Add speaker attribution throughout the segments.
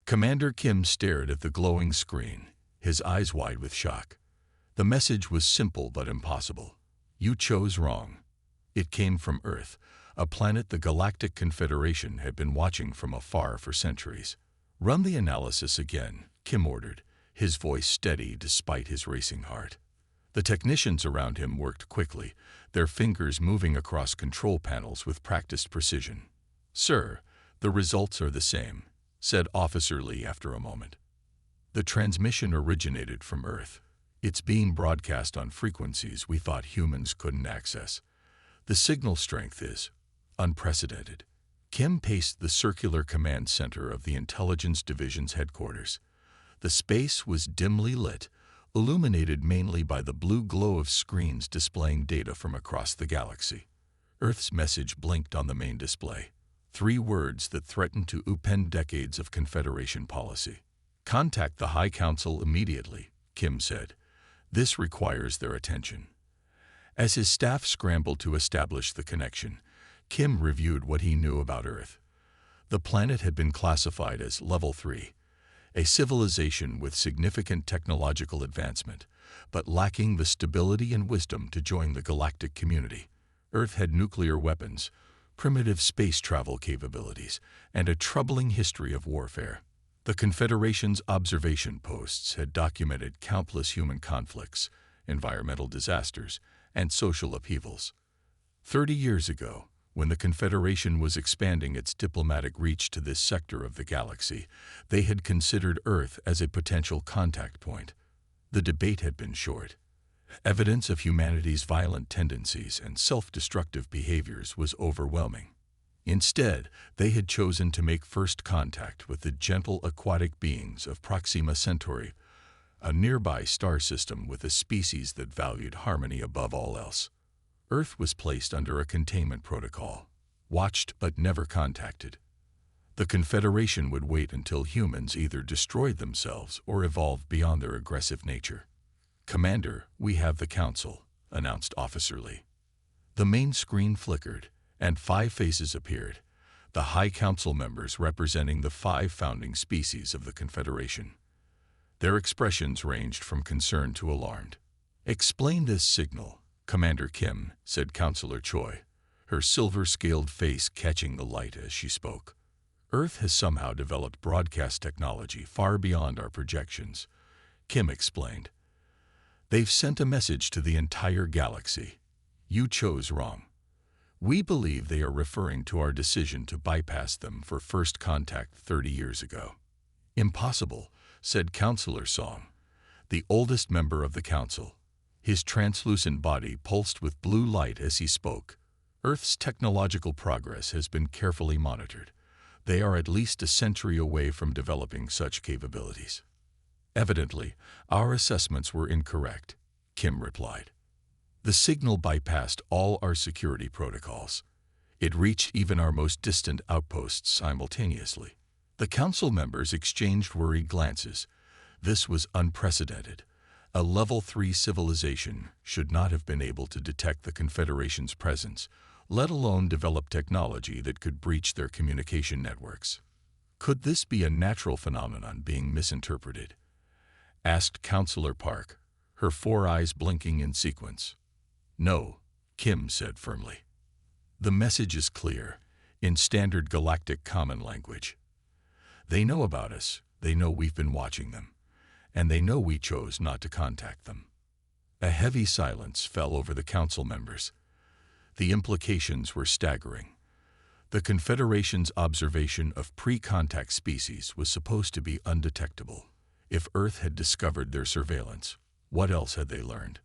Speaker 1: Commander Kim stared at the glowing screen, his eyes wide with shock. The message was simple but impossible. You chose wrong. It came from Earth, a planet the Galactic Confederation had been watching from afar for centuries. Run the analysis again, Kim ordered, his voice steady despite his racing heart. The technicians around him worked quickly, their fingers moving across control panels with practiced precision. "Sir, the results are the same," said Officer Lee after a moment. "The transmission originated from Earth. It's being broadcast on frequencies we thought humans couldn't access. The signal strength is unprecedented." Kim paced the circular command center of the Intelligence Division's headquarters. The space was dimly lit, illuminated mainly by the blue glow of screens displaying data from across the galaxy. Earth's message blinked on the main display. 3 words that threatened to upend decades of Confederation policy. "Contact the High Council immediately," Kim said. "This requires their attention." As his staff scrambled to establish the connection, Kim reviewed what he knew about Earth. The planet had been classified as Level 3, a civilization with significant technological advancement, but lacking the stability and wisdom to join the galactic community. Earth had nuclear weapons, primitive space travel capabilities, and a troubling history of warfare. The Confederation's observation posts had documented countless human conflicts, environmental disasters, and social upheavals. 30 years ago, when the Confederation was expanding its diplomatic reach to this sector of the galaxy, they had considered Earth as a potential contact point. The debate had been short. Evidence of humanity's violent tendencies and self-destructive behaviors was overwhelming. Instead, they had chosen to make first contact with the gentle aquatic beings of Proxima Centauri, a nearby star system with a species that valued harmony above all else. Earth was placed under a containment protocol, watched but never contacted. The Confederation would wait until humans either destroyed themselves or evolved beyond their aggressive nature. "Commander, we have the Council," announced Officer Lee. The main screen flickered, and 5 faces appeared, the High Council members representing the 5 founding species of the Confederation. Their expressions ranged from concern to alarmed. "Explain this signal, Commander Kim," said Counselor Choi, her silver-scaled face catching the light as she spoke. "Earth has somehow developed broadcast technology far beyond our projections," Kim explained. "They've sent a message to the entire galaxy. You chose wrong. We believe they are referring to our decision to bypass them for first contact 30 years ago." "Impossible," said Counselor Song, the oldest member of the Council. His translucent body pulsed with blue light as he spoke. "Earth's technological progress has been carefully monitored. They are at least a century away from developing such capabilities." "Evidently, our assessments were incorrect," Kim replied. "The signal bypassed all our security protocols. It reached even our most distant outposts simultaneously." The Council members exchanged worried glances. This was unprecedented. A Level 3 civilization should not have been able to detect the Confederation's presence, let alone develop technology that could breach their communication networks. "Could this be a natural phenomenon being misinterpreted?" asked Counselor Park, her 4 eyes blinking in sequence. "No," Kim said firmly. "The message is clear, in standard galactic common language. They know about us, they know we've been watching them, and they know we chose not to contact them." A heavy silence fell over the Council members. The implications were staggering. The Confederation's observation of pre-contact species was supposed to be undetectable. If Earth had discovered their surveillance, what else had they learned?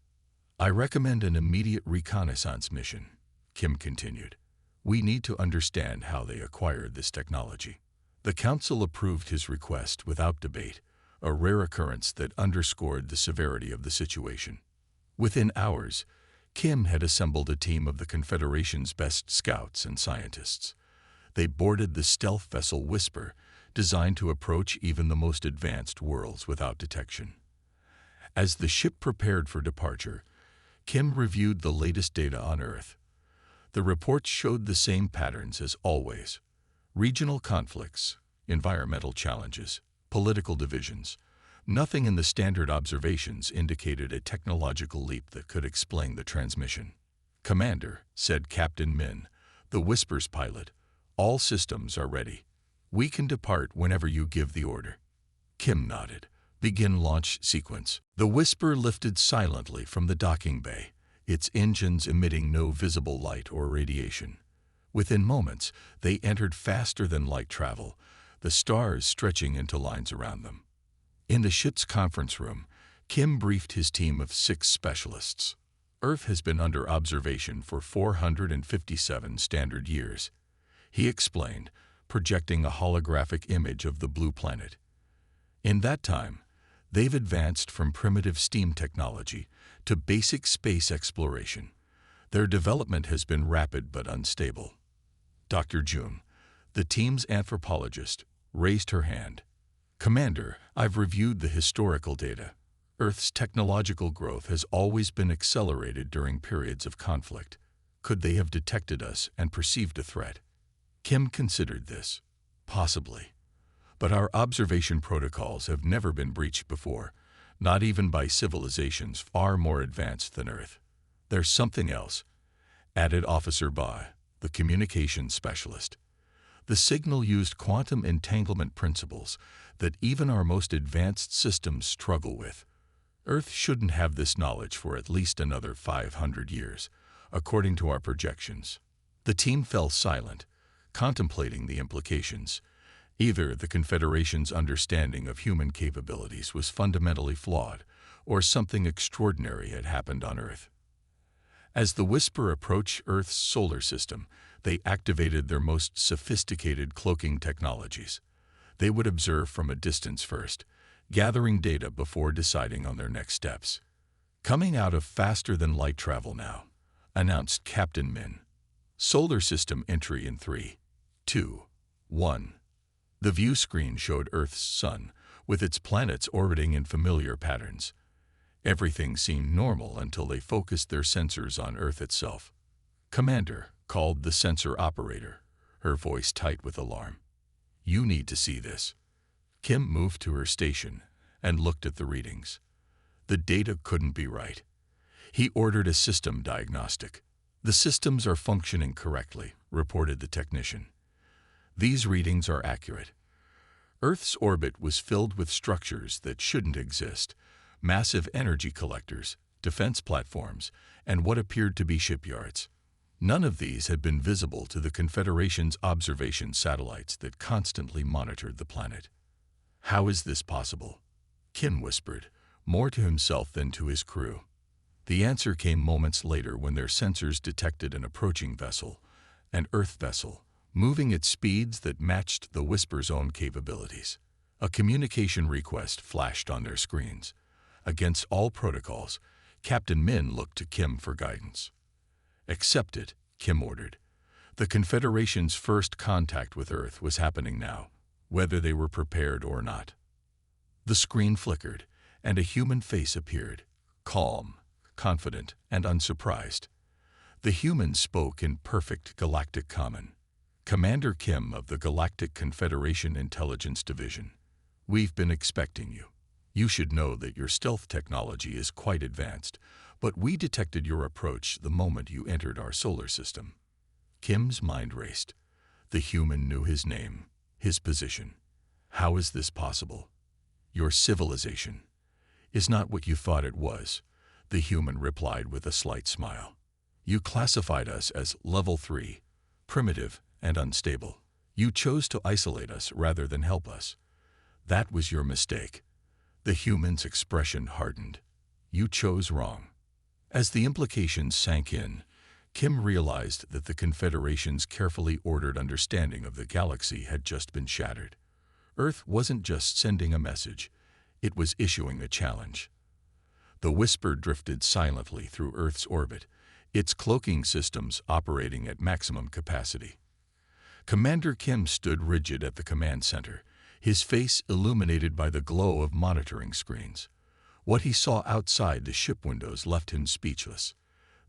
Speaker 1: "I recommend an immediate reconnaissance mission," Kim continued. "We need to understand how they acquired this technology." The Council approved his request without debate, a rare occurrence that underscored the severity of the situation. Within hours, Kim had assembled a team of the Confederation's best scouts and scientists. They boarded the stealth vessel Whisper, designed to approach even the most advanced worlds without detection. As the ship prepared for departure, Kim reviewed the latest data on Earth. The reports showed the same patterns as always: regional conflicts, environmental challenges, political divisions. Nothing in the standard observations indicated a technological leap that could explain the transmission. "Commander," said Captain Min, the Whisper's pilot, "all systems are ready. We can depart whenever you give the order." Kim nodded. "Begin launch sequence." The Whisper lifted silently from the docking bay, its engines emitting no visible light or radiation. Within moments, they entered faster than light travel, the stars stretching into lines around them. In the ship's conference room, Kim briefed his team of 6 specialists. "Earth has been under observation for 457 standard years," he explained, projecting a holographic image of the blue planet. "In that time, they've advanced from primitive steam technology to basic space exploration. Their development has been rapid but unstable." Dr. June, the team's anthropologist, raised her hand. "Commander, I've reviewed the historical data. Earth's technological growth has always been accelerated during periods of conflict. Could they have detected us and perceived a threat?" Kim considered this. Possibly. But our observation protocols have never been breached before, not even by civilizations far more advanced than Earth. "There's something else," added Officer Ba, the communications specialist. "The signal used quantum entanglement principles that even our most advanced systems struggle with. Earth shouldn't have this knowledge for at least another 500 years, according to our projections." The team fell silent, contemplating the implications. Either the Confederation's understanding of human capabilities was fundamentally flawed, or something extraordinary had happened on Earth. As the Whisper approached Earth's solar system, they activated their most sophisticated cloaking technologies. They would observe from a distance first, gathering data before deciding on their next steps. "Coming out of faster-than-light travel now," announced Captain Min. "Solar system entry in 3, 2, 1. The view screen showed Earth's sun, with its planets orbiting in familiar patterns. Everything seemed normal until they focused their sensors on Earth itself. "Commander," called the sensor operator, her voice tight with alarm. "You need to see this." Kim moved to her station and looked at the readings. The data couldn't be right. He ordered a system diagnostic. "The systems are functioning correctly," reported the technician. "These readings are accurate." Earth's orbit was filled with structures that shouldn't exist: massive energy collectors, defense platforms, and what appeared to be shipyards. None of these had been visible to the Confederation's observation satellites that constantly monitored the planet. "How is this possible?" Kim whispered, more to himself than to his crew. The answer came moments later when their sensors detected an approaching vessel, an Earth vessel, moving at speeds that matched the Whisper's own capabilities. A communication request flashed on their screens. Against all protocols, Captain Min looked to Kim for guidance. "Accept it," Kim ordered. The Confederation's first contact with Earth was happening now, whether they were prepared or not. The screen flickered, and a human face appeared, calm, confident, and unsurprised. The human spoke in perfect galactic common. "Commander Kim of the Galactic Confederation Intelligence Division. We've been expecting you. You should know that your stealth technology is quite advanced, but we detected your approach the moment you entered our solar system." Kim's mind raced. The human knew his name, his position. "How is this possible?" "Your civilization is not what you thought it was," the human replied with a slight smile. "You classified us as level 3, primitive and unstable. You chose to isolate us rather than help us. That was your mistake." The human's expression hardened. "You chose wrong." As the implications sank in, Kim realized that the Confederation's carefully ordered understanding of the galaxy had just been shattered. Earth wasn't just sending a message, it was issuing a challenge. The Whisper drifted silently through Earth's orbit, its cloaking systems operating at maximum capacity. Commander Kim stood rigid at the command center, his face illuminated by the glow of monitoring screens. What he saw outside the ship windows left him speechless.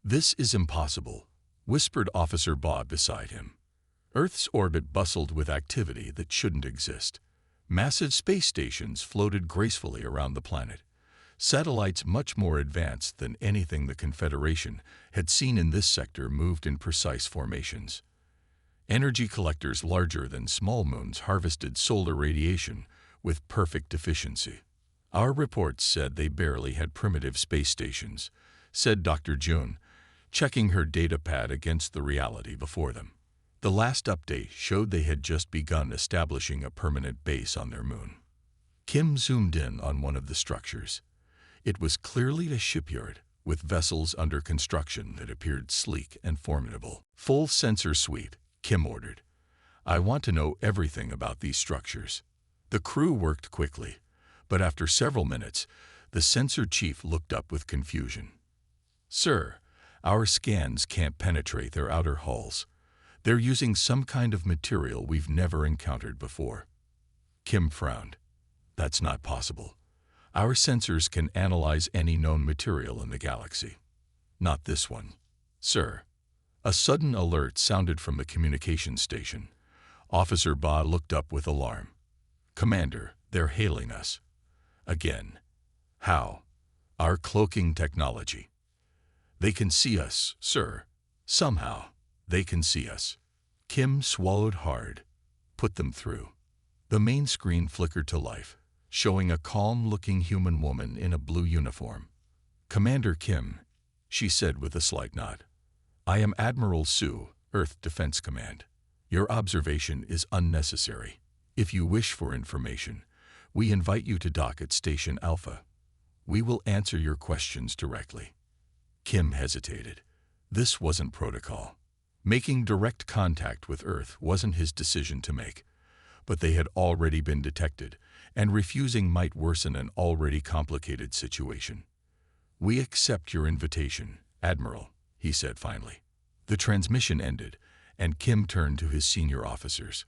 Speaker 1: "This is impossible," whispered Officer Ba beside him. Earth's orbit bustled with activity that shouldn't exist. Massive space stations floated gracefully around the planet. Satellites much more advanced than anything the Confederation had seen in this sector moved in precise formations. Energy collectors larger than small moons harvested solar radiation with perfect efficiency. Our reports said they barely had primitive space stations, said Dr. June, checking her data pad against the reality before them. The last update showed they had just begun establishing a permanent base on their moon. Kim zoomed in on one of the structures. It was clearly a shipyard, with vessels under construction that appeared sleek and formidable. "Full sensor sweep," Kim ordered. "I want to know everything about these structures." The crew worked quickly, but after several minutes, the sensor chief looked up with confusion. "Sir, our scans can't penetrate their outer hulls. They're using some kind of material we've never encountered before." Kim frowned. "That's not possible. Our sensors can analyze any known material in the galaxy. Not this one, sir." A sudden alert sounded from the communications station. Officer Ba looked up with alarm. "Commander, they're hailing us." "Again. How?" "Our cloaking technology." "They can see us, sir. Somehow, they can see us." Kim swallowed hard. "Put them through." The main screen flickered to life, showing a calm-looking human woman in a blue uniform. "Commander Kim," she said with a slight nod. "I am Admiral Su, Earth Defense Command. Your observation is unnecessary. If you wish for information, we invite you to dock at Station Alpha. We will answer your questions directly." Kim hesitated. This wasn't protocol. Making direct contact with Earth wasn't his decision to make, but they had already been detected, and refusing might worsen an already complicated situation. "We accept your invitation, Admiral," he said finally. The transmission ended, and Kim turned to his senior officers.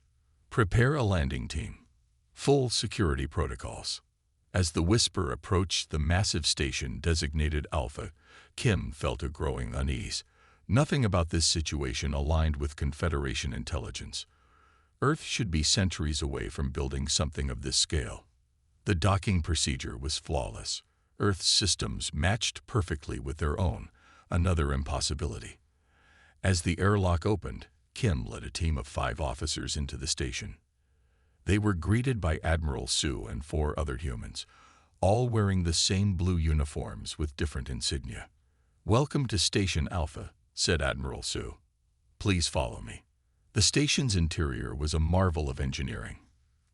Speaker 1: "Prepare a landing team. Full security protocols." As the whisper approached the massive station designated Alpha, Kim felt a growing unease. Nothing about this situation aligned with Confederation intelligence. Earth should be centuries away from building something of this scale. The docking procedure was flawless. Earth's systems matched perfectly with their own, another impossibility. As the airlock opened, Kim led a team of 5 officers into the station. They were greeted by Admiral Su and 4 other humans, all wearing the same blue uniforms with different insignia. "Welcome to Station Alpha," said Admiral Su. "Please follow me." The station's interior was a marvel of engineering.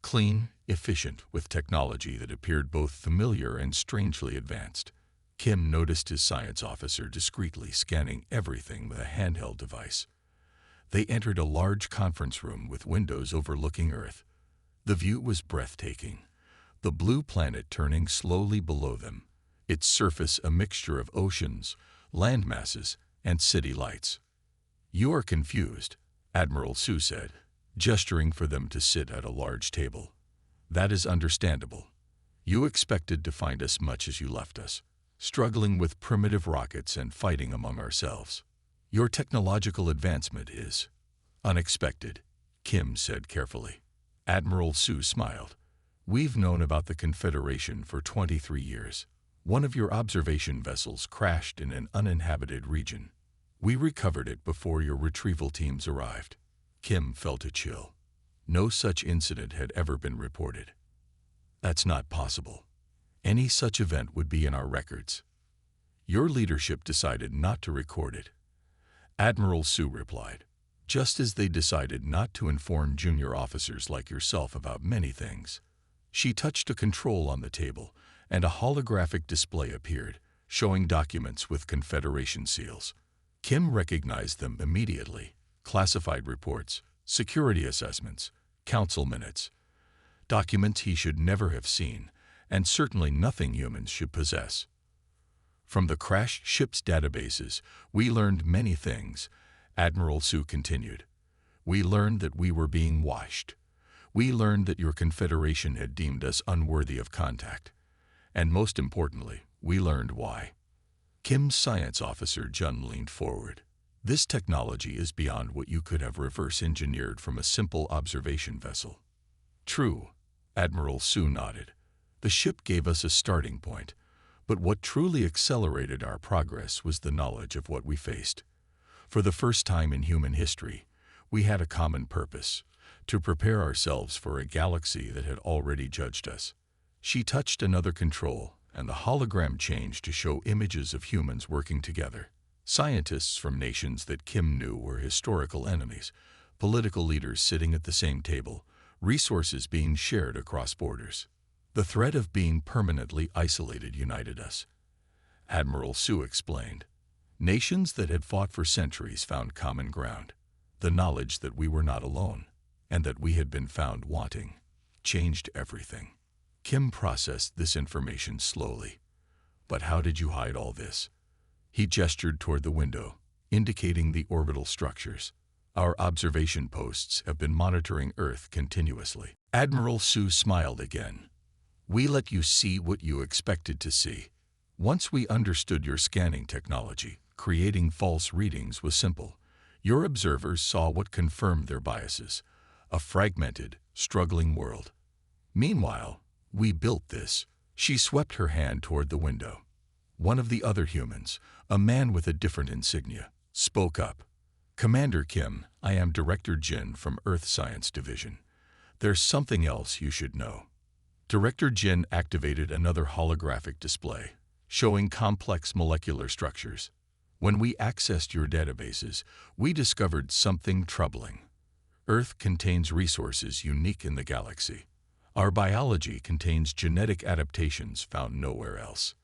Speaker 1: Clean, efficient, with technology that appeared both familiar and strangely advanced. Kim noticed his science officer discreetly scanning everything with a handheld device. They entered a large conference room with windows overlooking Earth. The view was breathtaking, the blue planet turning slowly below them, its surface a mixture of oceans, land masses, and city lights. "You are confused," Admiral Su said, gesturing for them to sit at a large table. "That is understandable. You expected to find us much as you left us, struggling with primitive rockets and fighting among ourselves. Your technological advancement is unexpected," Kim said carefully. Admiral Su smiled. "We've known about the Confederation for 23 years. One of your observation vessels crashed in an uninhabited region. We recovered it before your retrieval teams arrived." Kim felt a chill. No such incident had ever been reported. "That's not possible. Any such event would be in our records. Your leadership decided not to record it," Admiral Su replied, "just as they decided not to inform junior officers like yourself about many things." She touched a control on the table, and a holographic display appeared, showing documents with Confederation seals. Kim recognized them immediately: classified reports, security assessments, council minutes, documents he should never have seen, and certainly nothing humans should possess. "From the crashed ship's databases, we learned many things," Admiral Su continued. "We learned that we were being watched. We learned that your Confederation had deemed us unworthy of contact. And most importantly, we learned why." Kim's science officer Jun leaned forward. "This technology is beyond what you could have reverse engineered from a simple observation vessel." "True," Admiral Sue nodded. The ship gave us a starting point, but what truly accelerated our progress was the knowledge of what we faced. For the first time in human history, we had a common purpose: to prepare ourselves for a galaxy that had already judged us. She touched another control, and the hologram changed to show images of humans working together. Scientists from nations that Kim knew were historical enemies, political leaders sitting at the same table, resources being shared across borders. The threat of being permanently isolated united us. Admiral Sue explained. Nations that had fought for centuries found common ground. The knowledge that we were not alone, and that we had been found wanting, changed everything. Kim processed this information slowly. But how did you hide all this? He gestured toward the window, indicating the orbital structures. Our observation posts have been monitoring Earth continuously. Admiral Sue smiled again. We let you see what you expected to see. Once we understood your scanning technology, creating false readings was simple. Your observers saw what confirmed their biases: a fragmented, struggling world. Meanwhile, we built this. She swept her hand toward the window. One of the other humans, a man with a different insignia, spoke up. Commander Kim, I am Director Jin from Earth Science Division. There's something else you should know. Director Jin activated another holographic display, showing complex molecular structures. When we accessed your databases, we discovered something troubling. Earth contains resources unique in the galaxy. Our biology contains genetic adaptations found nowhere else.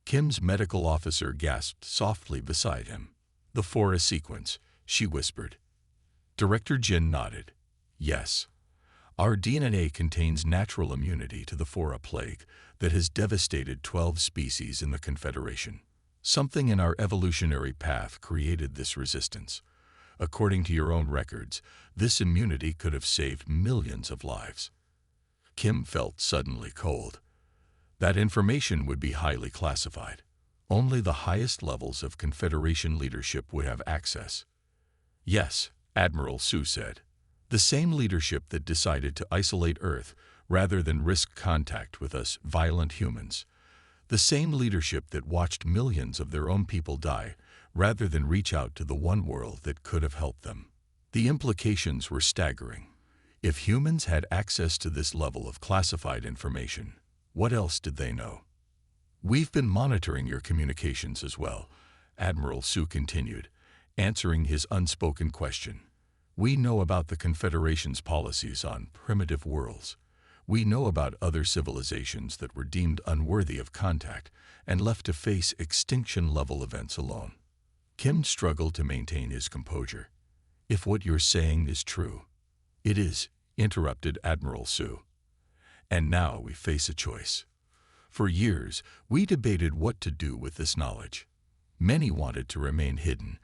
Speaker 1: Kim's medical officer gasped softly beside him. The Fora sequence, she whispered. Director Jin nodded. Yes. Our DNA contains natural immunity to the Fora plague that has devastated 12 species in the Confederation. Something in our evolutionary path created this resistance. According to your own records, this immunity could have saved millions of lives. Kim felt suddenly cold. That information would be highly classified. Only the highest levels of Confederation leadership would have access. Yes, Admiral Sue said. The same leadership that decided to isolate Earth rather than risk contact with us violent humans. The same leadership that watched millions of their own people die rather than reach out to the one world that could have helped them. The implications were staggering. If humans had access to this level of classified information, what else did they know? We've been monitoring your communications as well, Admiral Sue continued, answering his unspoken question. We know about the Confederation's policies on primitive worlds. We know about other civilizations that were deemed unworthy of contact and left to face extinction-level events alone. Kim struggled to maintain his composure. If what you're saying is true, it is, interrupted Admiral Sue. And now we face a choice. For years, we debated what to do with this knowledge. Many wanted to remain hidden,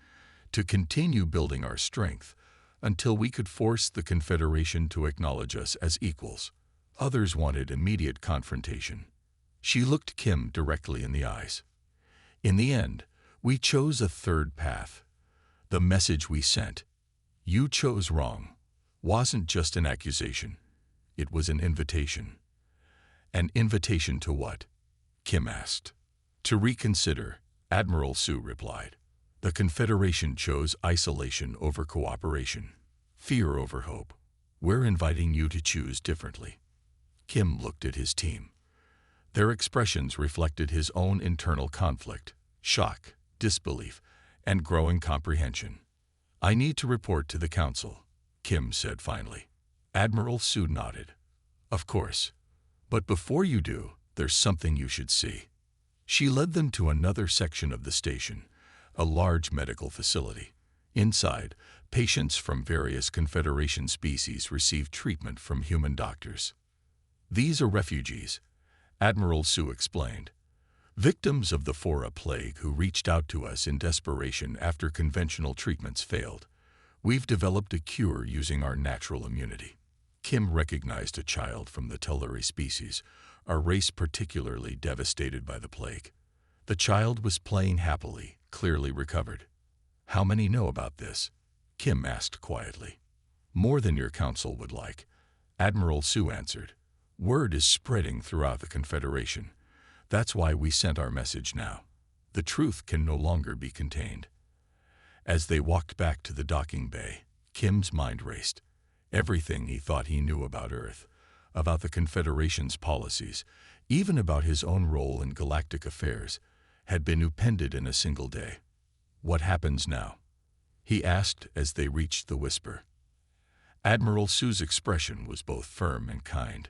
Speaker 1: to continue building our strength, until we could force the Confederation to acknowledge us as equals. Others wanted immediate confrontation. She looked Kim directly in the eyes. In the end, we chose a third path. The message we sent, "You chose wrong," wasn't just an accusation. It was an invitation. An invitation to what? Kim asked. To reconsider, Admiral Sue replied. The Confederation chose isolation over cooperation, fear over hope. We're inviting you to choose differently. Kim looked at his team. Their expressions reflected his own internal conflict, shock, disbelief, and growing comprehension. I need to report to the Council, Kim said finally. Admiral Sue nodded. Of course. But before you do, there's something you should see. She led them to another section of the station, a large medical facility. Inside, patients from various Confederation species received treatment from human doctors. These are refugees, Admiral Sue explained. Victims of the Fora plague who reached out to us in desperation after conventional treatments failed. We've developed a cure using our natural immunity. Kim recognized a child from the Telluri species, a race particularly devastated by the plague. The child was playing happily, clearly recovered. How many know about this? Kim asked quietly. More than your council would like, Admiral Sue answered. Word is spreading throughout the Confederation. That's why we sent our message now. The truth can no longer be contained. As they walked back to the docking bay, Kim's mind raced. Everything he thought he knew about Earth, about the Confederation's policies, even about his own role in galactic affairs, had been upended in a single day. What happens now? He asked as they reached the whisper. Admiral Sue's expression was both firm and kind.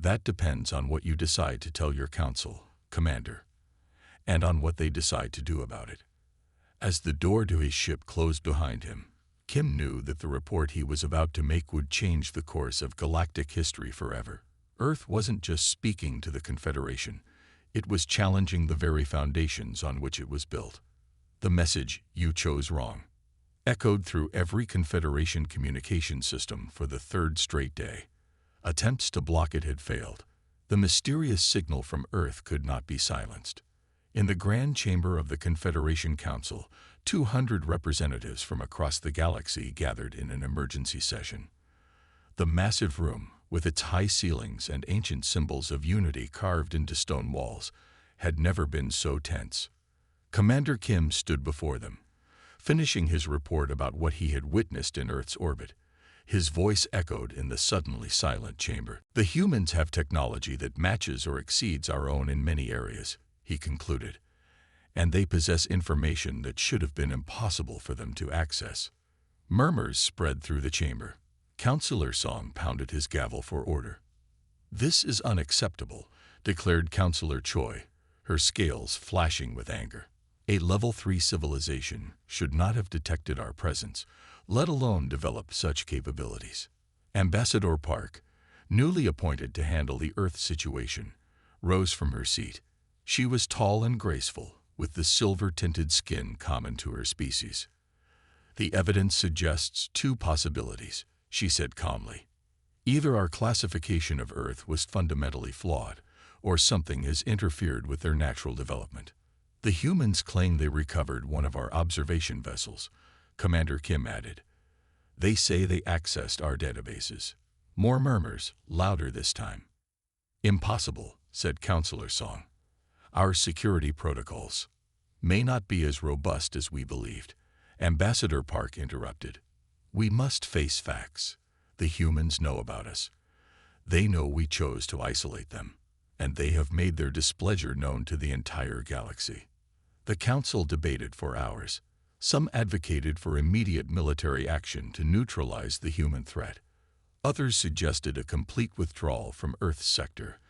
Speaker 1: That depends on what you decide to tell your council, Commander, and on what they decide to do about it. As the door to his ship closed behind him, Kim knew that the report he was about to make would change the course of galactic history forever. Earth wasn't just speaking to the Confederation, it was challenging the very foundations on which it was built. The message, "You chose wrong," echoed through every Confederation communication system for the third straight day. Attempts to block it had failed. The mysterious signal from Earth could not be silenced. In the Grand Chamber of the Confederation Council, 200 representatives from across the galaxy gathered in an emergency session. The massive room, with its high ceilings and ancient symbols of unity carved into stone walls, had never been so tense. Commander Kim stood before them, finishing his report about what he had witnessed in Earth's orbit. His voice echoed in the suddenly silent chamber. "The humans have technology that matches or exceeds our own in many areas," he concluded, "and they possess information that should have been impossible for them to access." Murmurs spread through the chamber. Councillor Song pounded his gavel for order. "This is unacceptable," declared Councillor Choi, her scales flashing with anger. "A Level 3 civilization should not have detected our presence, let alone develop such capabilities." Ambassador Park, newly appointed to handle the Earth situation, rose from her seat. She was tall and graceful, with the silver-tinted skin common to her species. "The evidence suggests two possibilities," she said calmly. "Either our classification of Earth was fundamentally flawed, or something has interfered with their natural development. The humans claim they recovered one of our observation vessels," Commander Kim added. "They say they accessed our databases." More murmurs, louder this time. "Impossible," said Councillor Song. "Our security protocols may not be as robust as we believed," Ambassador Park interrupted. "We must face facts. The humans know about us. They know we chose to isolate them, and they have made their displeasure known to the entire galaxy." The council debated for hours. Some advocated for immediate military action to neutralize the human threat. Others suggested a complete withdrawal from Earth's sector,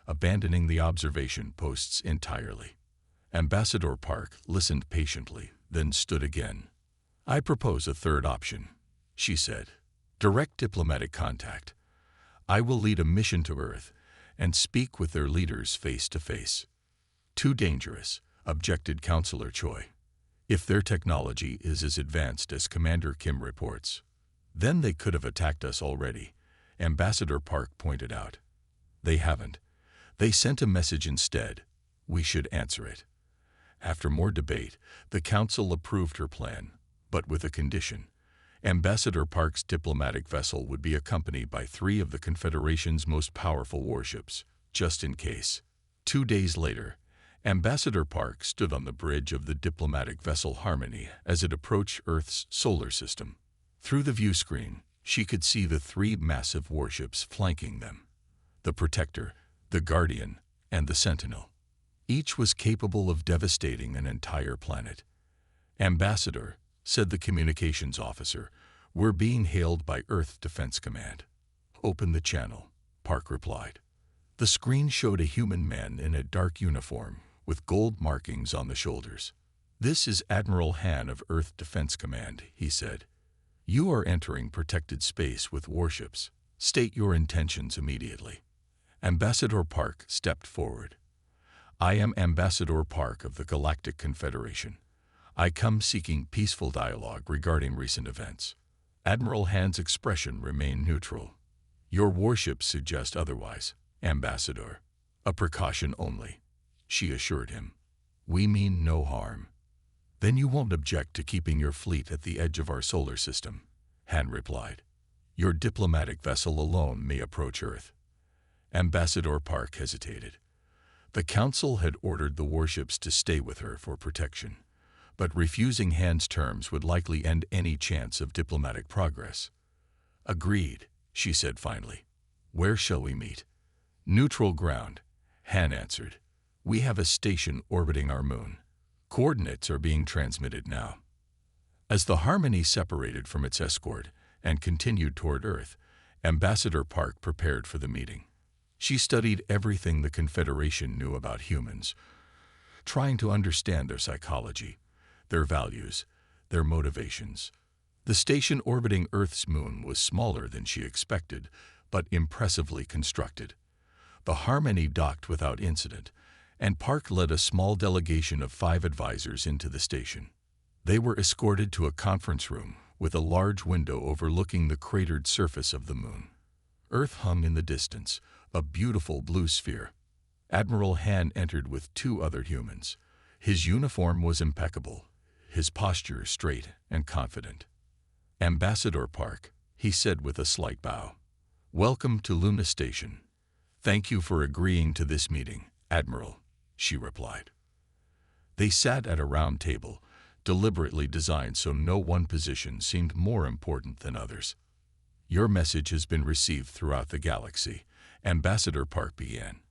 Speaker 1: abandoning the observation posts entirely. Ambassador Park listened patiently, then stood again. "I propose a third option," she said. "Direct diplomatic contact. I will lead a mission to Earth and speak with their leaders face to face." "Too dangerous," objected Councillor Choi. "If their technology is as advanced as Commander Kim reports, then they could have attacked us already," Ambassador Park pointed out. "They haven't. They sent a message instead. We should answer it." After more debate, the council approved her plan, but with a condition. Ambassador Park's diplomatic vessel would be accompanied by 3 of the Confederation's most powerful warships, just in case. 2 days later, Ambassador Park stood on the bridge of the diplomatic vessel Harmony as it approached Earth's solar system. Through the view screen, she could see the 3 massive warships flanking them: the Protector, the Guardian, and the Sentinel. Each was capable of devastating an entire planet. "Ambassador," said the communications officer, "we're being hailed by Earth Defense Command." "Open the channel," Park replied. The screen showed a human man in a dark uniform, with gold markings on the shoulders. "This is Admiral Han of Earth Defense Command," he said. "You are entering protected space with warships. State your intentions immediately." Ambassador Park stepped forward. "I am Ambassador Park of the Galactic Confederation. I come seeking peaceful dialogue regarding recent events." Admiral Han's expression remained neutral. "Your warships suggest otherwise, Ambassador." "A precaution only," she assured him. "We mean no harm." "Then you won't object to keeping your fleet at the edge of our solar system," Han replied. "Your diplomatic vessel alone may approach Earth." Ambassador Park hesitated. The Council had ordered the warships to stay with her for protection, but refusing Han's terms would likely end any chance of diplomatic progress. Agreed, she said finally. Where shall we meet? Neutral ground, Han answered. We have a station orbiting our moon. Coordinates are being transmitted now. As the Harmony separated from its escort and continued toward Earth, Ambassador Park prepared for the meeting. She studied everything the Confederation knew about humans, trying to understand their psychology, their values, their motivations. The station orbiting Earth's moon was smaller than she expected, but impressively constructed. The Harmony docked without incident, and Park led a small delegation of 5 advisors into the station. They were escorted to a conference room with a large window overlooking the cratered surface of the moon. Earth hung in the distance, a beautiful blue sphere. Admiral Han entered with 2 other humans. His uniform was impeccable, his posture straight and confident. Ambassador Park, he said with a slight bow. Welcome to Luna Station. Thank you for agreeing to this meeting, Admiral, she replied. They sat at a round table, deliberately designed so no one position seemed more important than others. Your message has been received throughout the galaxy, Ambassador Park began.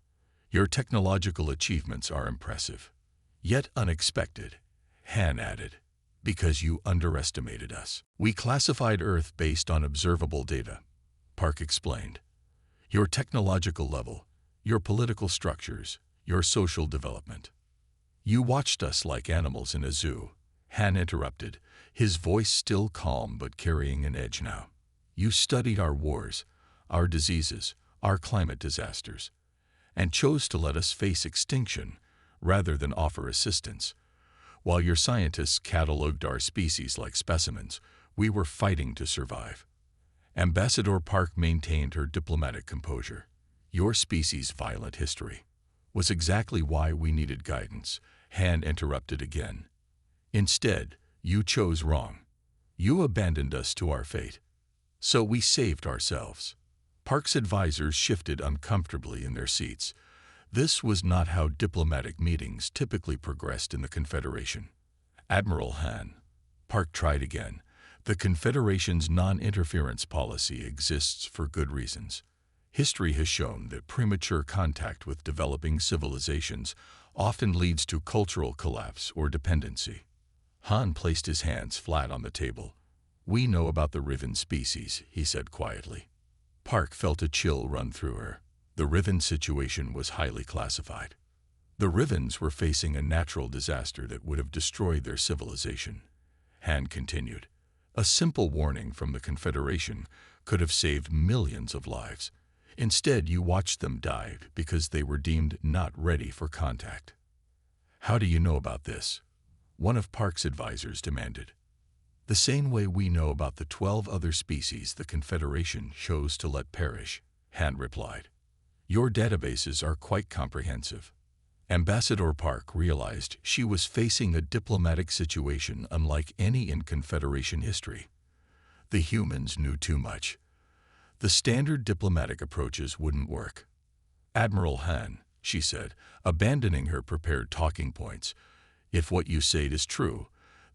Speaker 1: Your technological achievements are impressive, yet unexpected, Han added, because you underestimated us. We classified Earth based on observable data, Park explained. Your technological level, your political structures, your social development. You watched us like animals in a zoo, Han interrupted, his voice still calm but carrying an edge now. You studied our wars, our diseases, our climate disasters, and chose to let us face extinction rather than offer assistance. While your scientists cataloged our species like specimens, we were fighting to survive. Ambassador Park maintained her diplomatic composure. Your species' violent history was exactly why we needed guidance, Han interrupted again. Instead, you chose wrong. You abandoned us to our fate. So we saved ourselves. Park's advisors shifted uncomfortably in their seats. This was not how diplomatic meetings typically progressed in the Confederation. Admiral Han, Park tried again. The Confederation's non-interference policy exists for good reasons. History has shown that premature contact with developing civilizations often leads to cultural collapse or dependency. Han placed his hands flat on the table. We know about the Riven species, he said quietly. Park felt a chill run through her. The Riven situation was highly classified. The Rivens were facing a natural disaster that would have destroyed their civilization. Han continued. A simple warning from the Confederation could have saved millions of lives. Instead, you watched them die because they were deemed not ready for contact. How do you know about this? One of Park's advisors demanded. The same way we know about the 12 other species the Confederation chose to let perish, Han replied. Your databases are quite comprehensive. Ambassador Park realized she was facing a diplomatic situation unlike any in Confederation history. The humans knew too much. The standard diplomatic approaches wouldn't work. Admiral Han, she said, abandoning her prepared talking points, if what you say is true,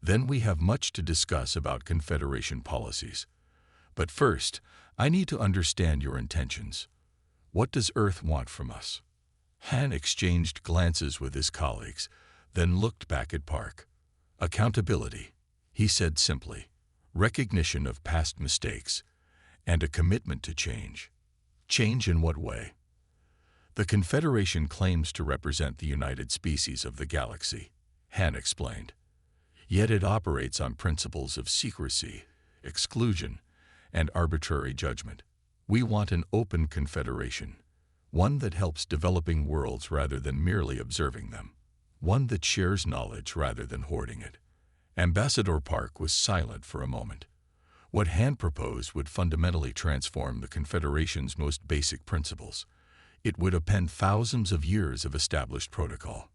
Speaker 1: then we have much to discuss about Confederation policies. But first, I need to understand your intentions. What does Earth want from us? Han exchanged glances with his colleagues, then looked back at Park. Accountability, he said simply, recognition of past mistakes, and a commitment to change. Change in what way? The Confederation claims to represent the united species of the galaxy, Han explained. Yet it operates on principles of secrecy, exclusion, and arbitrary judgment. We want an open confederation, one that helps developing worlds rather than merely observing them, one that shares knowledge rather than hoarding it. Ambassador Park was silent for a moment. What Han proposed would fundamentally transform the Confederation's most basic principles. It would append thousands of years of established protocol.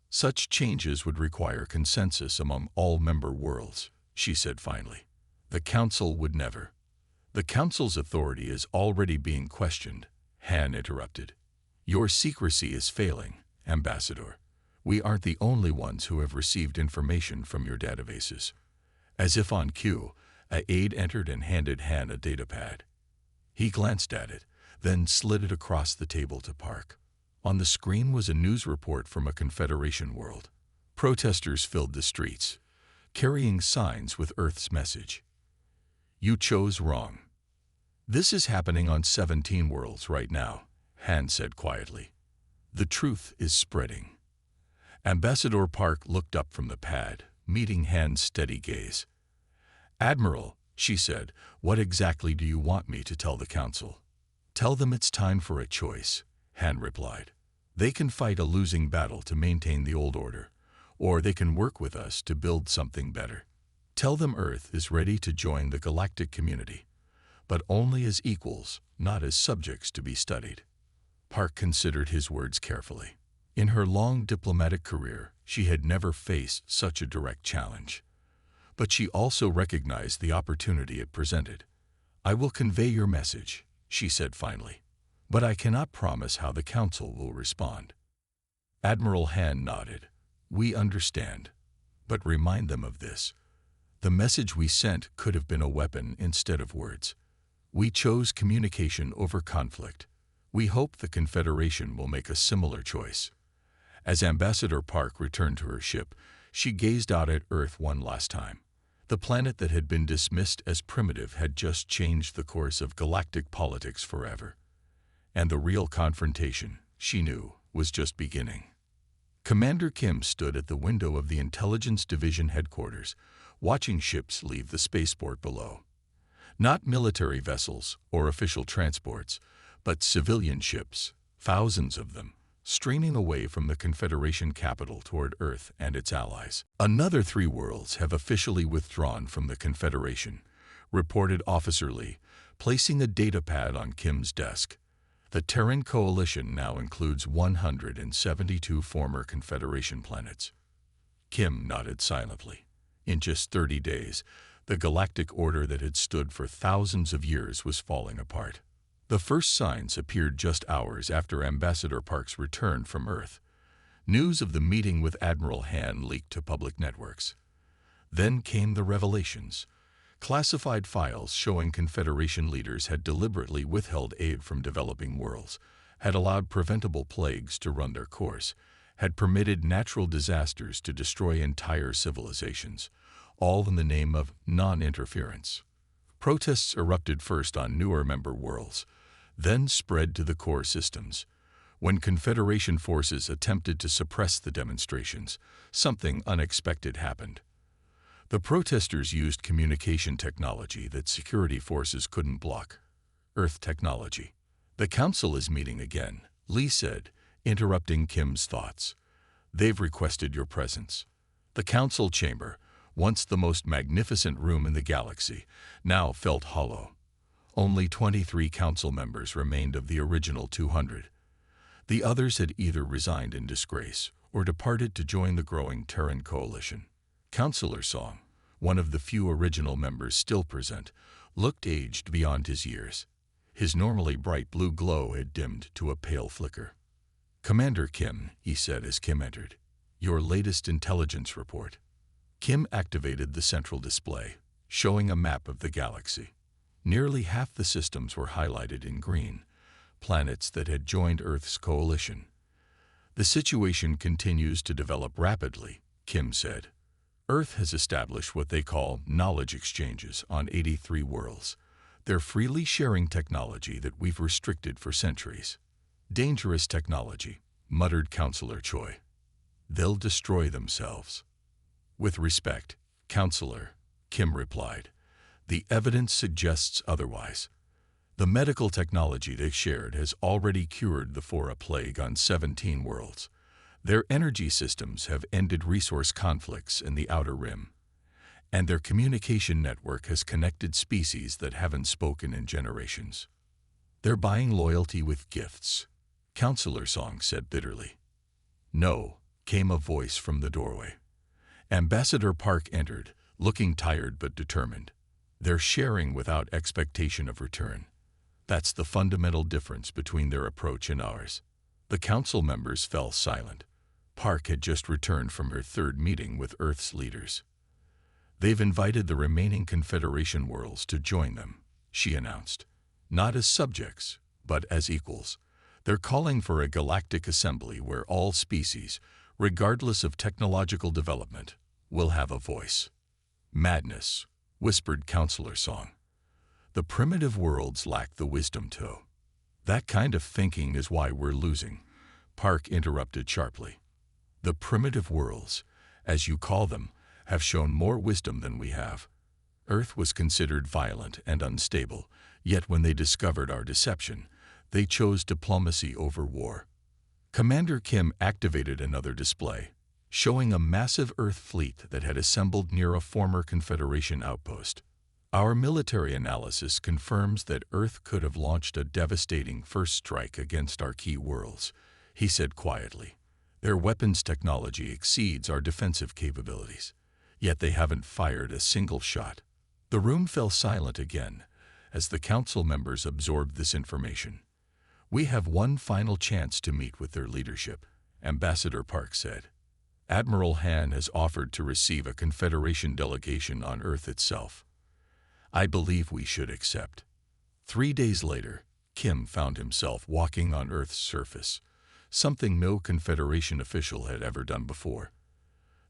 Speaker 1: Such changes would require consensus among all member worlds, she said finally. The Council would never. The Council's authority is already being questioned, Han interrupted. Your secrecy is failing, Ambassador. We aren't the only ones who have received information from your databases. As if on cue, an aide entered and handed Han a datapad. He glanced at it, then slid it across the table to Park. On the screen was a news report from a Confederation world. Protesters filled the streets, carrying signs with Earth's message. You chose wrong. This is happening on 17 worlds right now, Han said quietly. The truth is spreading. Ambassador Park looked up from the pad, meeting Han's steady gaze. Admiral, she said, what exactly do you want me to tell the Council? Tell them it's time for a choice, Han replied. They can fight a losing battle to maintain the old order, or they can work with us to build something better. Tell them Earth is ready to join the galactic community, but only as equals, not as subjects to be studied. Park considered his words carefully. In her long diplomatic career, she had never faced such a direct challenge. But she also recognized the opportunity it presented. I will convey your message, she said finally, but I cannot promise how the Council will respond. Admiral Han nodded. We understand, but remind them of this. The message we sent could have been a weapon instead of words. We chose communication over conflict. We hope the Confederation will make a similar choice. As Ambassador Park returned to her ship, she gazed out at Earth one last time. The planet that had been dismissed as primitive had just changed the course of galactic politics forever. And the real confrontation, she knew, was just beginning. Commander Kim stood at the window of the Intelligence Division headquarters, watching ships leave the spaceport below. Not military vessels or official transports, but civilian ships, thousands of them, streaming away from the Confederation capital toward Earth and its allies. Another 3 worlds have officially withdrawn from the Confederation, reported Officer Lee, placing a datapad on Kim's desk. The Terran Coalition now includes 172 former Confederation planets. Kim nodded silently. In just 30 days, the galactic order that had stood for thousands of years was falling apart. The first signs appeared just hours after Ambassador Park's return from Earth. News of the meeting with Admiral Han leaked to public networks. Then came the revelations. Classified files showing Confederation leaders had deliberately withheld aid from developing worlds, had allowed preventable plagues to run their course, had permitted natural disasters to destroy entire civilizations, all in the name of non-interference. Protests erupted first on newer member worlds, then spread to the core systems. When Confederation forces attempted to suppress the demonstrations, something unexpected happened. The protesters used communication technology that security forces couldn't block. Earth technology. The Council is meeting again, Lee said, interrupting Kim's thoughts. They've requested your presence. The Council chamber, once the most magnificent room in the galaxy, now felt hollow. Only 23 council members remained of the original 200. The others had either resigned in disgrace or departed to join the growing Terran coalition. Councillor Song, one of the few original members still present, looked aged beyond his years. His normally bright blue glow had dimmed to a pale flicker. Commander Kim, he said as Kim entered, your latest intelligence report. Kim activated the central display, showing a map of the galaxy. Nearly half the systems were highlighted in green, planets that had joined Earth's coalition. The situation continues to develop rapidly, Kim said. Earth has established what they call knowledge exchanges on 83 worlds. They're freely sharing technology that we've restricted for centuries. Dangerous technology, muttered Councillor Choi. They'll destroy themselves. With respect, Counselor, Kim replied. The evidence suggests otherwise. The medical technology they shared has already cured the Phora plague on 17 worlds. Their energy systems have ended resource conflicts in the Outer Rim. And their communication network has connected species that haven't spoken in generations. They're buying loyalty with gifts, Counselor Song said bitterly. No, came a voice from the doorway. Ambassador Park entered, looking tired but determined. They're sharing without expectation of return. That's the fundamental difference between their approach and ours. The council members fell silent. Park had just returned from her third meeting with Earth's leaders. "They've invited the remaining Confederation worlds to join them," she announced. "Not as subjects, but as equals. They're calling for a galactic assembly where all species, regardless of technological development, will have a voice." "Madness," whispered Counselor Song. "The primitive worlds lack the wisdom to." "That kind of thinking is why we're losing," Park interrupted sharply. "The primitive worlds, as you call them, have shown more wisdom than we have. Earth was considered violent and unstable, yet when they discovered our deception, they chose diplomacy over war." Commander Kim activated another display, showing a massive Earth fleet that had assembled near a former Confederation outpost. "Our military analysis confirms that Earth could have launched a devastating first strike against our key worlds," he said quietly. "Their weapons technology exceeds our defensive capabilities, yet they haven't fired a single shot." The room fell silent again as the council members absorbed this information. "We have one final chance to meet with their leadership," Ambassador Park said. "Admiral Han has offered to receive a Confederation delegation on Earth itself. I believe we should accept." 3 days later, Kim found himself walking on Earth's surface, something no Confederation official had ever done before.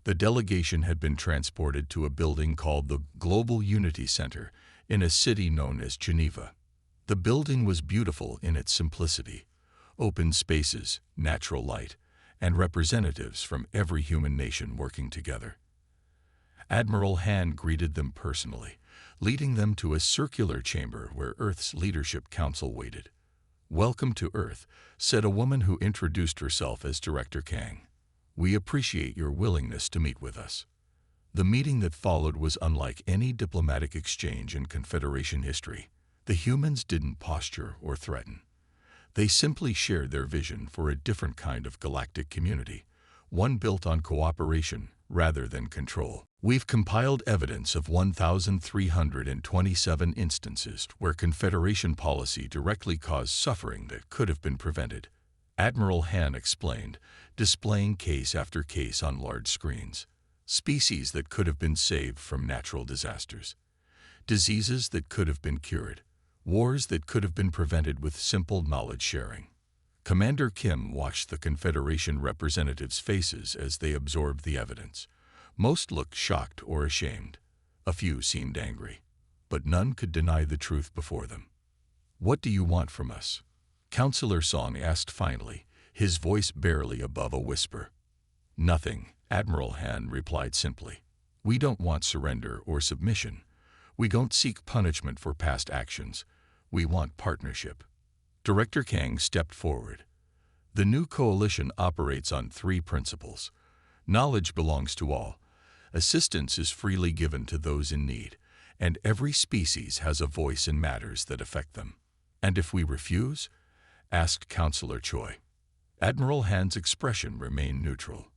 Speaker 1: The delegation had been transported to a building called the Global Unity Center in a city known as Geneva. The building was beautiful in its simplicity: open spaces, natural light, and representatives from every human nation working together. Admiral Han greeted them personally, leading them to a circular chamber where Earth's Leadership Council waited. "Welcome to Earth," said a woman who introduced herself as Director Kang. "We appreciate your willingness to meet with us." The meeting that followed was unlike any diplomatic exchange in Confederation history. The humans didn't posture or threaten. They simply shared their vision for a different kind of galactic community, one built on cooperation rather than control. "We've compiled evidence of 1,327 instances where Confederation policy directly caused suffering that could have been prevented," Admiral Han explained, displaying case after case on large screens. "Species that could have been saved from natural disasters, diseases that could have been cured, wars that could have been prevented with simple knowledge sharing." Commander Kim watched the Confederation representatives' faces as they absorbed the evidence. Most looked shocked or ashamed. A few seemed angry, but none could deny the truth before them. "What do you want from us?" Counselor Song asked finally, his voice barely above a whisper. "Nothing," Admiral Han replied simply. "We don't want surrender or submission. We don't seek punishment for past actions. We want partnership." Director Kang stepped forward. "The new coalition operates on 3 principles. Knowledge belongs to all. Assistance is freely given to those in need, and every species has a voice in matters that affect them." "And if we refuse?" asked Counselor Choi. Admiral Han's expression remained neutral.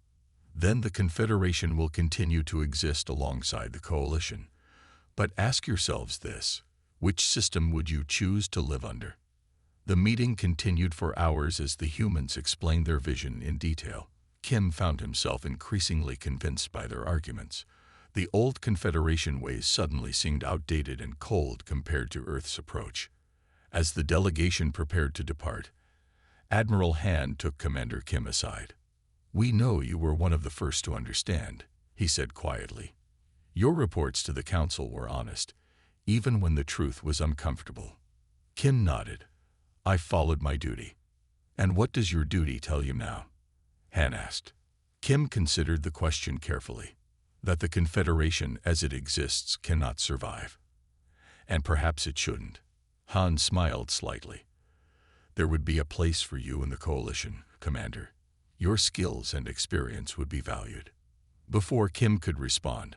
Speaker 1: "Then the Confederation will continue to exist alongside the coalition. But ask yourselves this: which system would you choose to live under?" The meeting continued for hours as the humans explained their vision in detail. Kim found himself increasingly convinced by their arguments. The old Confederation ways suddenly seemed outdated and cold compared to Earth's approach. As the delegation prepared to depart, Admiral Han took Commander Kim aside. "We know you were one of the first to understand," he said quietly. "Your reports to the Council were honest, even when the truth was uncomfortable." Kim nodded. "I followed my duty." "And what does your duty tell you now?" Han asked. Kim considered the question carefully. "That the Confederation as it exists cannot survive. And perhaps it shouldn't." Han smiled slightly. "There would be a place for you in the coalition, Commander. Your skills and experience would be valued." Before Kim could respond,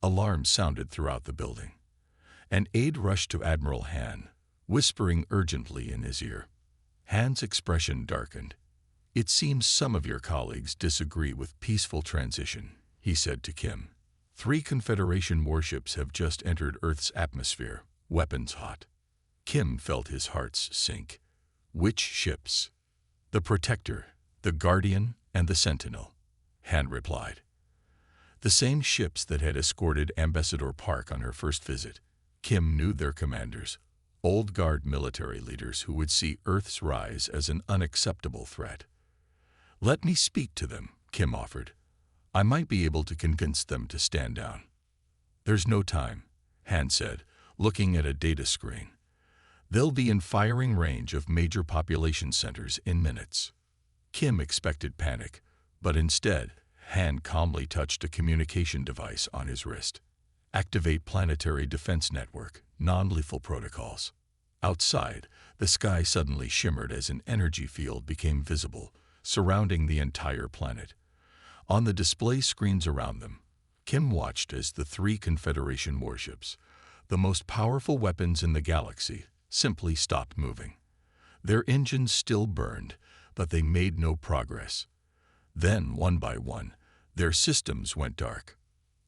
Speaker 1: alarms sounded throughout the building. An aide rushed to Admiral Han, whispering urgently in his ear. Han's expression darkened. "It seems some of your colleagues disagree with peaceful transition," he said to Kim. 3 Confederation warships have just entered Earth's atmosphere, weapons hot." Kim felt his heart sink. "Which ships?" "The Protector, the Guardian, and the Sentinel," Han replied. The same ships that had escorted Ambassador Park on her first visit. Kim knew their commanders, old guard military leaders who would see Earth's rise as an unacceptable threat. "Let me speak to them," Kim offered. "I might be able to convince them to stand down." "There's no time," Han said, looking at a data screen. "They'll be in firing range of major population centers in minutes." Kim expected panic, but instead, Han calmly touched a communication device on his wrist. "Activate planetary defense network, non-lethal protocols." Outside, the sky suddenly shimmered as an energy field became visible, surrounding the entire planet. On the display screens around them, Kim watched as the 3 Confederation warships, the most powerful weapons in the galaxy, simply stopped moving. Their engines still burned, but they made no progress. Then, one by one, their systems went dark.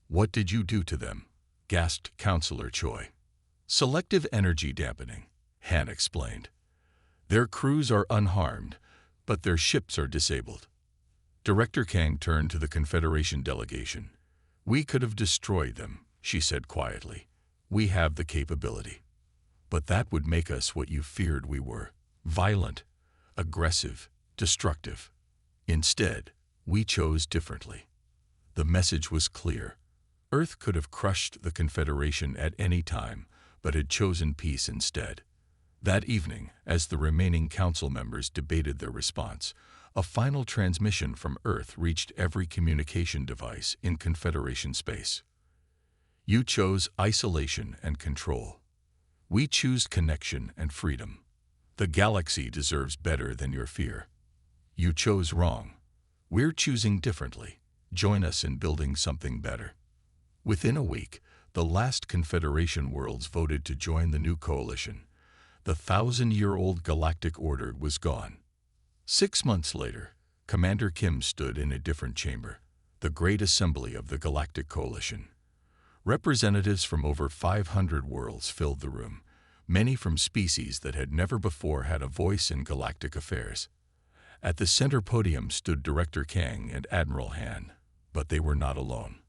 Speaker 1: "What did you do to them?" gasped Counselor Choi. "Selective energy dampening," Han explained. "Their crews are unharmed, but their ships are disabled." Director Kang turned to the Confederation delegation. "We could have destroyed them," she said quietly. "We have the capability. But that would make us what you feared we were: violent, aggressive, destructive. Instead, we chose differently." The message was clear. Earth could have crushed the Confederation at any time, but had chosen peace instead. That evening, as the remaining council members debated their response, a final transmission from Earth reached every communication device in Confederation space. "You chose isolation and control. We choose connection and freedom. The galaxy deserves better than your fear. You chose wrong. We're choosing differently. Join us in building something better." Within a week, the last Confederation worlds voted to join the new coalition. The 1,000-year-old galactic order was gone. 6 months later, Commander Kim stood in a different chamber, the Great Assembly of the Galactic Coalition. Representatives from over 500 worlds filled the room, many from species that had never before had a voice in galactic affairs. At the center podium stood Director Kang and Admiral Han, but they were not alone.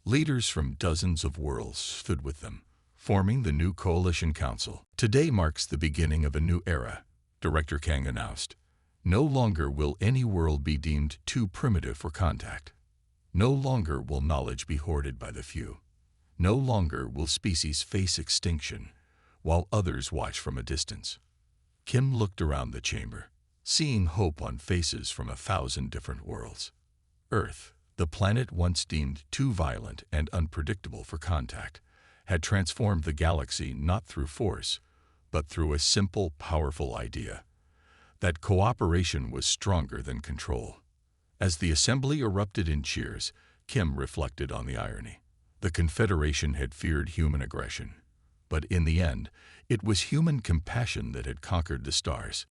Speaker 1: Leaders from dozens of worlds stood with them, forming the new Coalition Council. "Today marks the beginning of a new era," Director Kang announced. "No longer will any world be deemed too primitive for contact. No longer will knowledge be hoarded by the few. No longer will species face extinction, while others watch from a distance." Kim looked around the chamber, seeing hope on faces from 1,000 different worlds. Earth, the planet once deemed too violent and unpredictable for contact, had transformed the galaxy not through force, but through a simple, powerful idea: that cooperation was stronger than control. As the assembly erupted in cheers, Kim reflected on the irony. The Confederation had feared human aggression, but in the end, it was human compassion that had conquered the stars.